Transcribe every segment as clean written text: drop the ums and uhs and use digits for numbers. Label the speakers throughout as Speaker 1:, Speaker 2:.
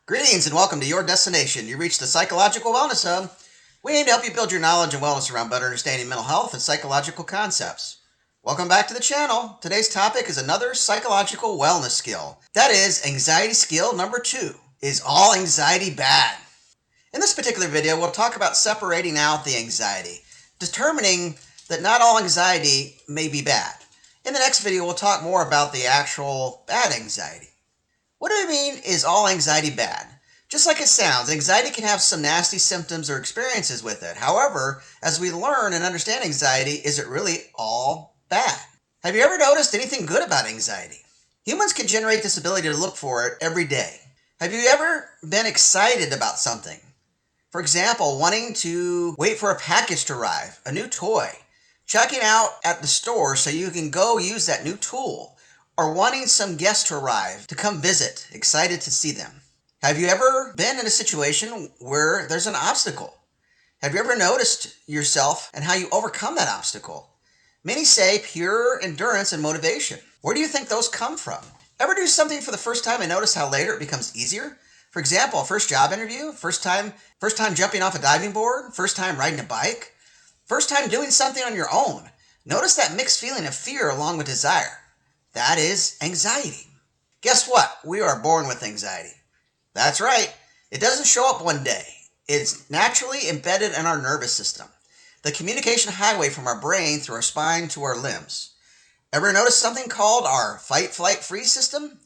Speaker 1: Greetings and welcome to your destination. You reached the Psychological Wellness Hub. We aim to help you build your knowledge and wellness around better understanding mental health and psychological concepts. Welcome back to the channel. Today's topic is another psychological wellness skill. That is anxiety skill number 2. Is all anxiety bad? In this particular video, we'll talk about separating out the anxiety, determining that not all anxiety may be bad. In the next video, we'll talk more about the actual bad anxiety. What do I mean is all anxiety bad? Just like it sounds, anxiety can have some nasty symptoms or experiences with it. However, as we learn and understand anxiety, is it really all bad? Have you ever noticed anything good about anxiety? Humans can generate this ability to look for it every day. Have you ever been excited about something? For example, wanting to wait for a package to arrive, a new toy, checking out at the store so you can go use that new tool, or wanting some guests to arrive to come visit, excited to see them. Have you ever been in a situation where there's an obstacle? Have you ever noticed yourself and how you overcome that obstacle? Many say pure endurance and motivation. Where do you think those come from? Ever do something for the first time and notice how later it becomes easier? For example, a first job interview, first time jumping off a diving board, first time riding a bike, first time doing something on your own. Notice that mixed feeling of fear along with desire. That is anxiety. Guess what? We are born with anxiety. That's right. It doesn't show up one day. It's naturally embedded in our nervous system, the communication highway from our brain through our spine to our limbs. Ever notice something called our fight, flight, freeze system?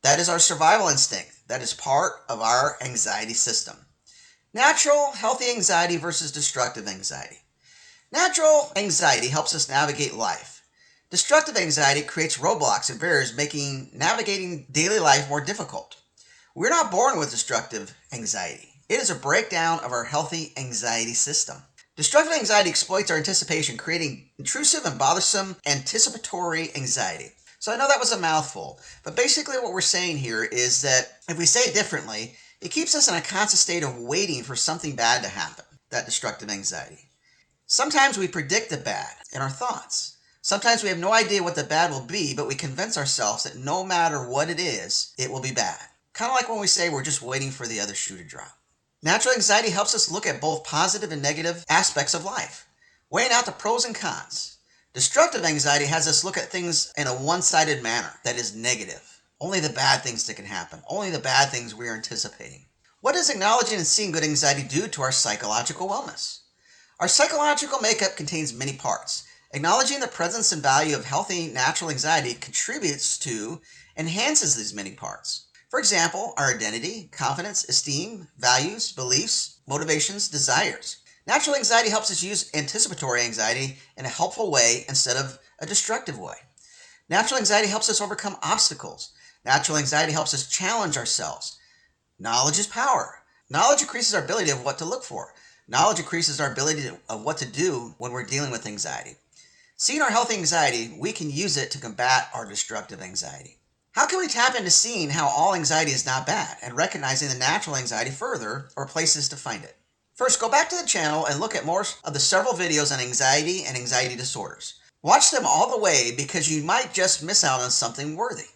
Speaker 1: That is our survival instinct. That is part of our anxiety system. Natural, healthy anxiety versus destructive anxiety. Natural anxiety helps us navigate life. Destructive anxiety creates roadblocks and barriers, making navigating daily life more difficult. We're not born with destructive anxiety. It is a breakdown of our healthy anxiety system. Destructive anxiety exploits our anticipation, creating intrusive and bothersome anticipatory anxiety. So I know that was a mouthful, but basically what we're saying here is that if we say it differently, it keeps us in a constant state of waiting for something bad to happen, that destructive anxiety. Sometimes we predict the bad in our thoughts. Sometimes we have no idea what the bad will be, but we convince ourselves that no matter what it is, it will be bad. Kind of like when we say we're just waiting for the other shoe to drop. Natural anxiety helps us look at both positive and negative aspects of life, weighing out the pros and cons. Destructive anxiety has us look at things in a one-sided manner that is negative. Only the bad things that can happen, only the bad things we are anticipating. What does acknowledging and seeing good anxiety do to our psychological wellness? Our psychological makeup contains many parts. Acknowledging the presence and value of healthy natural anxiety contributes to, enhances these many parts. For example, our identity, confidence, esteem, values, beliefs, motivations, desires. Natural anxiety helps us use anticipatory anxiety in a helpful way instead of a destructive way. Natural anxiety helps us overcome obstacles. Natural anxiety helps us challenge ourselves. Knowledge is power. Knowledge increases our ability of what to look for. Knowledge increases our ability of what to do when we're dealing with anxiety. Seeing our healthy anxiety, we can use it to combat our destructive anxiety. How can we tap into seeing how all anxiety is not bad and recognizing the natural anxiety further, or places to find it? First, go back to the channel and look at more of the several videos on anxiety and anxiety disorders. Watch them all the way because you might just miss out on something worthy.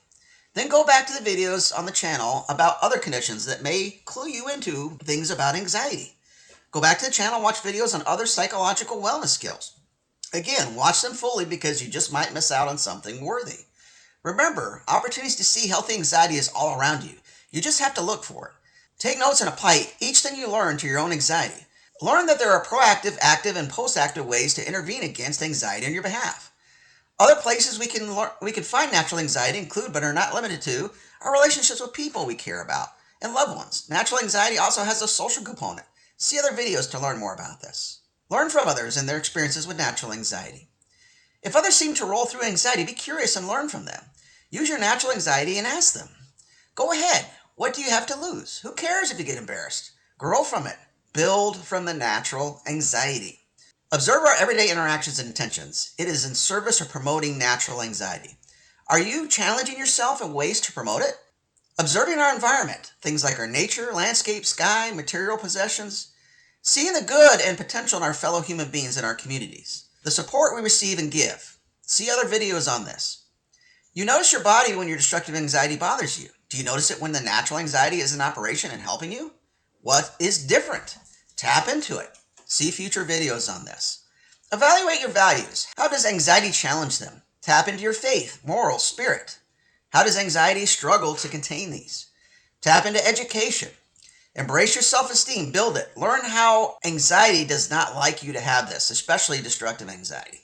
Speaker 1: Then go back to the videos on the channel about other conditions that may clue you into things about anxiety. Go back to the channel and watch videos on other psychological wellness skills. Again, watch them fully because you just might miss out on something worthy. Remember, opportunities to see healthy anxiety is all around you. You just have to look for it. Take notes and apply each thing you learn to your own anxiety. Learn that there are proactive, active, and post-active ways to intervene against anxiety on your behalf. Other places we can find natural anxiety include, but are not limited to, our relationships with people we care about and loved ones. Natural anxiety also has a social component. See other videos to learn more about this. Learn from others and their experiences with natural anxiety. If others seem to roll through anxiety, be curious and learn from them. Use your natural anxiety and ask them. Go ahead. What do you have to lose? Who cares if you get embarrassed? Grow from it. Build from the natural anxiety. Observe our everyday interactions and intentions. It is in service of promoting natural anxiety. Are you challenging yourself in ways to promote it? Observing our environment, things like our nature, landscape, sky, material possessions. Seeing the good and potential in our fellow human beings in our communities. The support we receive and give. See other videos on this. You notice your body when your destructive anxiety bothers you. Do you notice it when the natural anxiety is in operation and helping you? What is different? Tap into it. See future videos on this. Evaluate your values. How does anxiety challenge them? Tap into your faith, morals, spirit. How does anxiety struggle to contain these? Tap into education. Embrace your self-esteem. Build it. Learn how anxiety does not like you to have this, especially destructive anxiety.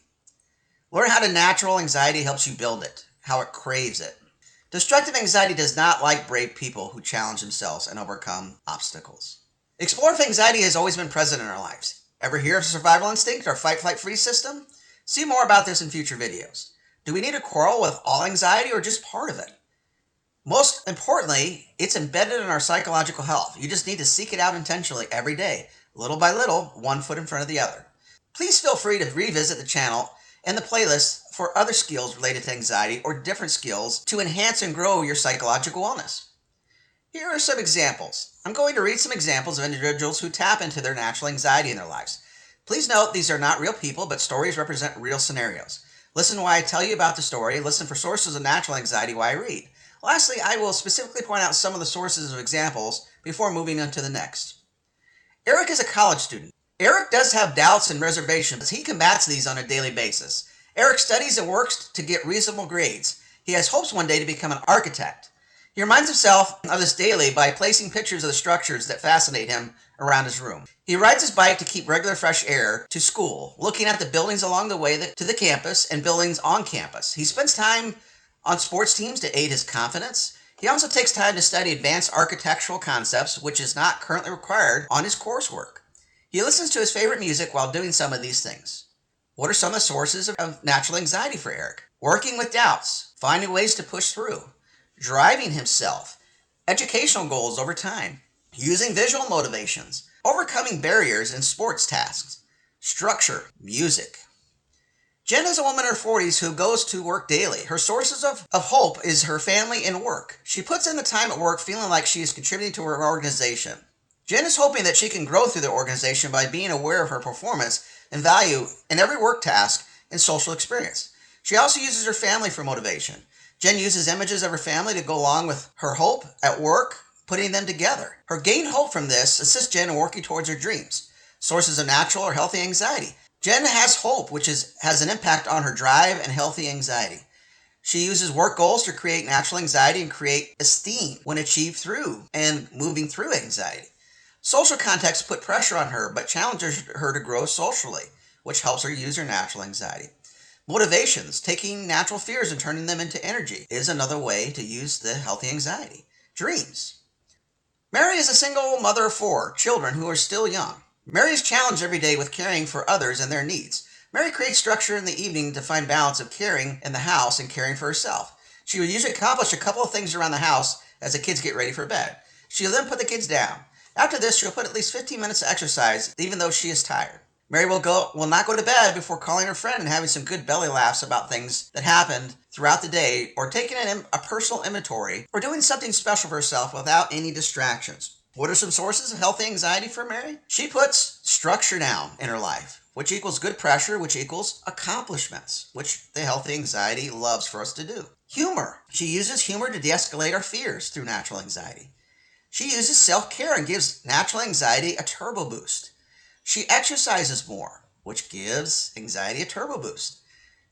Speaker 1: Learn how natural anxiety helps you build it, how it craves it. Destructive anxiety does not like brave people who challenge themselves and overcome obstacles. Explore if anxiety has always been present in our lives. Ever hear of survival instinct or fight-flight-freeze system? See more about this in future videos. Do we need to quarrel with all anxiety or just part of it? Most importantly, it's embedded in our psychological health. You just need to seek it out intentionally every day, little by little, one foot in front of the other. Please feel free to revisit the channel and the playlist for other skills related to anxiety or different skills to enhance and grow your psychological wellness. Here are some examples. I'm going to read some examples of individuals who tap into their natural anxiety in their lives. Please note these are not real people, but stories represent real scenarios. Listen while I tell you about the story. Listen for sources of natural anxiety while I read. Lastly, I will specifically point out some of the sources of examples before moving on to the next. Eric is a college student. Eric does have doubts and reservations. He combats these on a daily basis. Eric studies and works to get reasonable grades. He has hopes one day to become an architect. He reminds himself of this daily by placing pictures of the structures that fascinate him around his room. He rides his bike to keep regular fresh air to school, looking at the buildings along the way to the campus and buildings on campus. He spends time on sports teams to aid his confidence. He also takes time to study advanced architectural concepts, which is not currently required on his coursework. He listens to his favorite music while doing some of these things. What are some of the sources of natural anxiety for Eric? Working with doubts, finding ways to push through, driving himself, educational goals over time, using visual motivations, overcoming barriers in sports tasks, structure, music. Jen is a woman in her 40s who goes to work daily. Her sources of hope is her family and work. She puts in the time at work feeling like she is contributing to her organization. Jen is hoping that she can grow through the organization by being aware of her performance and value in every work task and social experience. She also uses her family for motivation. Jen uses images of her family to go along with her hope at work, putting them together. Her gained hope from this assists Jen in working towards her dreams. Sources of natural or healthy anxiety. Jen has hope, which has an impact on her drive and healthy anxiety. She uses work goals to create natural anxiety and create esteem when achieved through and moving through anxiety. Social contexts put pressure on her, but challenges her to grow socially, which helps her use her natural anxiety. Motivations, taking natural fears and turning them into energy, is another way to use the healthy anxiety. Dreams. Mary is a single mother of 4 children who are still young. Mary is challenged every day with caring for others and their needs. Mary creates structure in the evening to find balance of caring in the house and caring for herself. She will usually accomplish a couple of things around the house as the kids get ready for bed. She'll then put the kids down. After this, she'll put at least 15 minutes to exercise, even though she is tired. Mary will not go to bed before calling her friend and having some good belly laughs about things that happened throughout the day, or taking a personal inventory, or doing something special for herself without any distractions. What are some sources of healthy anxiety for Mary? She puts structure down in her life, which equals good pressure, which equals accomplishments, which the healthy anxiety loves for us to do. Humor. She uses humor to de-escalate our fears through natural anxiety. She uses self-care and gives natural anxiety a turbo boost. She exercises more, which gives anxiety a turbo boost.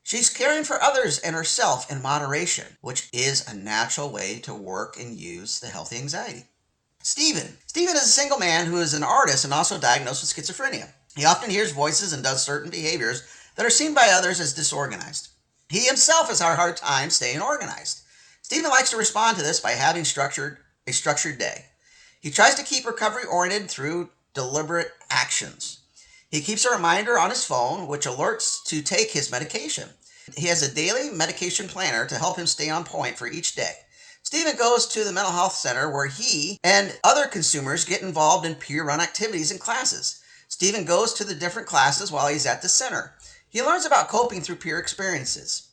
Speaker 1: She's caring for others and herself in moderation, which is a natural way to work and use the healthy anxiety. Stephen. Stephen is a single man who is an artist and also diagnosed with schizophrenia. He often hears voices and does certain behaviors that are seen by others as disorganized. He himself has a hard time staying organized. Stephen likes to respond to this by having a structured day. He tries to keep recovery oriented through deliberate actions. He keeps a reminder on his phone which alerts to take his medication. He has a daily medication planner to help him stay on point for each day. Stephen goes to the mental health center where he and other consumers get involved in peer-run activities and classes. Stephen goes to the different classes while he's at the center. He learns about coping through peer experiences.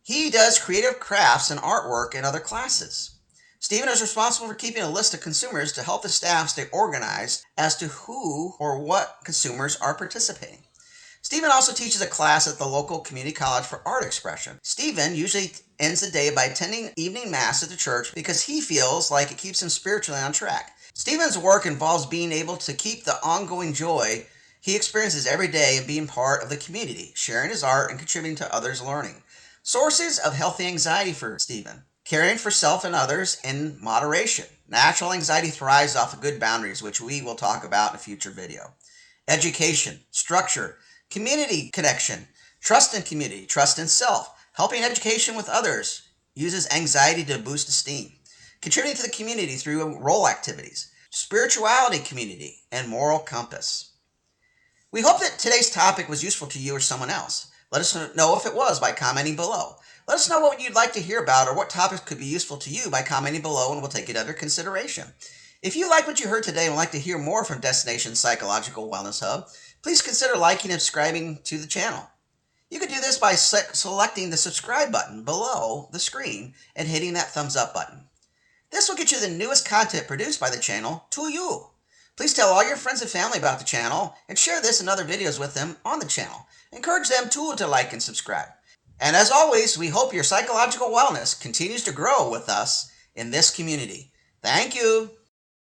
Speaker 1: He does creative crafts and artwork in other classes. Stephen is responsible for keeping a list of consumers to help the staff stay organized as to who or what consumers are participating. Stephen also teaches a class at the local community college for art expression. Stephen usually ends the day by attending evening mass at the church because he feels like it keeps him spiritually on track. Stephen's work involves being able to keep the ongoing joy he experiences every day and being part of the community, sharing his art and contributing to others' learning. Sources of healthy anxiety for Stephen: caring for self and others in moderation. Natural anxiety thrives off of good boundaries, which we will talk about in a future video. Education, structure, community connection, trust in community, trust in self, helping education with others, uses anxiety to boost esteem, contributing to the community through role activities, spirituality community, and moral compass. We hope that today's topic was useful to you or someone else. Let us know if it was by commenting below. Let us know what you'd like to hear about or what topics could be useful to you by commenting below, and we'll take it under consideration. If you like what you heard today and would like to hear more from Destination Psychological Wellness Hub, please consider liking and subscribing to the channel. You can do this by selecting the subscribe button below the screen and hitting that thumbs up button. This will get you the newest content produced by the channel to you. Please tell all your friends and family about the channel and share this and other videos with them on the channel. Encourage them too to like and subscribe. And as always, we hope your psychological wellness continues to grow with us in this community. Thank you.